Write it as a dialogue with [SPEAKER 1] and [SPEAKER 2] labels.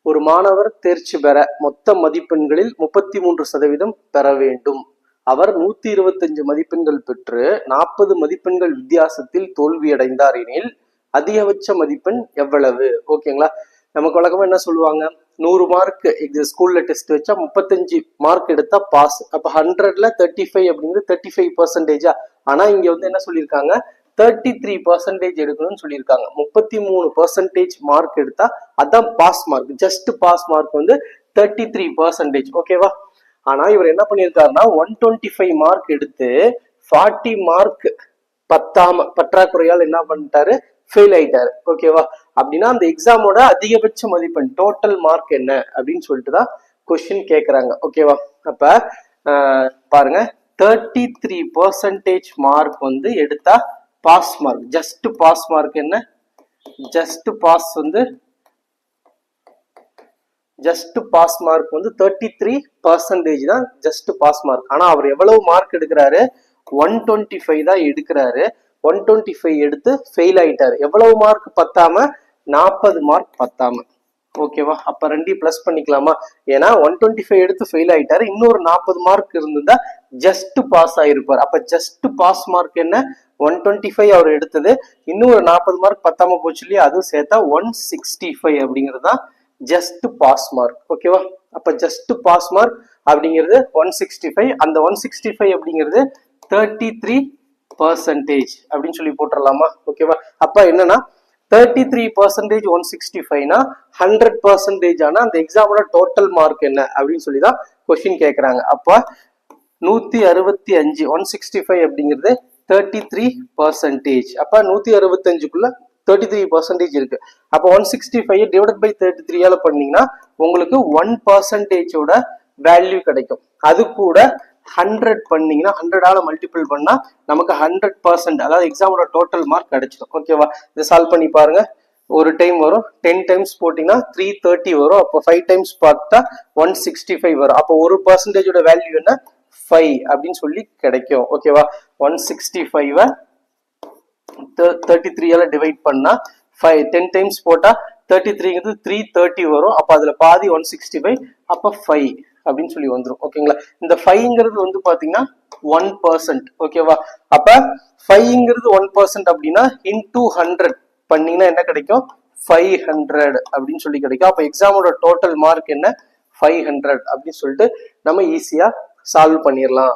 [SPEAKER 1] ஒரு மாணவர் தேர்ச்சி பெற மொத்த மதிப்பெண்களில் 33% பெற வேண்டும். அவர் 125 மதிப்பெண்கள் பெற்று 40 மதிப்பெண்கள் வித்தியாசத்தில் தோல்வியடைந்தார் எனில் அதிகபட்ச மதிப்பெண் எவ்வளவு? ஓகேங்களா? நமக்கு வழக்கமா என்ன சொல்லுவாங்க, 100 மார்க் ஸ்கூல்ல டெஸ்ட் வச்சா 35 மார்க் எடுத்தா பாஸ். அப்ப 100ல 35 அப்படிங்கிறது 35%. ஆனா இங்க வந்து என்ன சொல்லியிருக்காங்க, 33% எடுக்கணும்னு சொல்லியிருக்காங்க. 33% மார்க் எடுத்தா அதான் pass mark. Just pass mark வந்து 33%. ஓகேவா? ஆனா இவர் என்ன பண்ணியிருக்காருன்னா 125 மார்க் எடுத்து 40 மார்க் பற்றாக்குறையால் என்ன பண்ணிட்டாரு, ஃபெயில் ஆயிட்டாரு. ஓகேவா? அப்படின்னா அந்த எக்ஸாமோட அதிகபட்ச மதிப்பெண் டோட்டல் மார்க் என்ன அப்படின்னு சொல்லிட்டு தான் கொஸ்டின் கேட்கறாங்க. ஓகேவா? அப்ப பாருங்க, 33% மார்க் வந்து எடுத்தா pass mark. Just pass mark என்ன, ஜஸ்ட் பாஸ் வந்து ஜஸ்ட் பாஸ் மார்க் வந்து 33% தான் ஜஸ்ட் பாஸ் மார்க். ஆனா அவர் எவ்வளவு மார்க் எடுக்கிறாரு, 125 தான் எடுக்கிறாரு. 125 எடுத்து ஃபெயில் ஆயிட்டாரு. எவ்வளவு மார்க் பத்தாம, 40 மார்க் பத்தாம. ஓகேவா? அப்ப 2 பிளஸ் பண்ணிக்கலாமா? ஏன்னா 125 எடுத்து ஃபெயில் ஆயிட்டாரு, இன்னொரு 40 மார்க் இருந்திருந்தா ஜஸ்ட் பாஸ் ஆயிருப்பார். அப்ப ஜஸ்ட் பாஸ் மார்க் என்ன, 125 அவர் எடுத்தது, இன்னும் ஒரு 40 மார்க் பத்தாம போச்சு இல்லையா, அதுவும் சேர்த்தா 165 அப்படிங்கிறது தான் ஜஸ்ட் பாஸ் மார்க். ஓகேவா? அப்ப ஜஸ்ட் பாஸ் மார்க் அப்படிங்கிறது 165. அந்த 165 அப்படிங்கிறது 33% அப்படின்னு சொல்லி போட்டுடலாமா? ஓகேவா? அப்ப என்னன்னா 33% 165னா 100% ஆனா அந்த எக்ஸாமோட டோட்டல் மார்க் என்ன அப்படின்னு சொல்லி தான் கொஸ்டின் கேட்கறாங்க. அப்ப 165 165 அப்படிங்கிறது 33%. அப்ப 165க்குள்ள 33% இருக்கு. அப்ப 165 டிவைட் பை 33 பண்ணீங்கன்னா உங்களுக்கு 1% வேல்யூ கிடைக்கும். அது கூட 100 பண்ணீங்கன்னா 100ஆல மல்டிபிள் பண்ணா நமக்கு 100%, அதாவது எக்ஸாமோட டோட்டல் மார்க் கிடைச்சிடும். ஓகேவா? இதை சால்வ் பண்ணி பாருங்க. ஒரு டைம் வரும், 10 டைம்ஸ் போட்டீங்கன்னா 330 வரும். அப்போ 5 டைம்ஸ் பார்த்தா 165 வரும். அப்போ 1%ஓட வேல்யூ என்ன, 5 அப்படின்னு சொல்லி கிடைக்கும். ஓகேவா? 165 33ஆல டிவைட் பண்ணா 5, 10 டைம்ஸ் போட்டா 33ங்கிறது 330 வரும். அப்ப அதுல பாதி 165, அப்ப 5 அப்படின்னு சொல்லி வந்துடும். ஓகேங்களா? இந்த 5ங்கிறது வந்து பாத்தீங்கன்னா 1%. ஓகேவா? அப்ப 5ங்கிறது 1% அப்படின்னா இன்டூ 100 பண்ணீங்கன்னா என்ன கிடைக்கும், 500 அப்படின்னு சொல்லி கிடைக்கும். அப்ப எக்ஸாமோட டோட்டல் மார்க் என்ன, 500 அப்படின்னு சொல்லிட்டு நம்ம ஈஸியா சால்வ் பண்ணிடலாம்.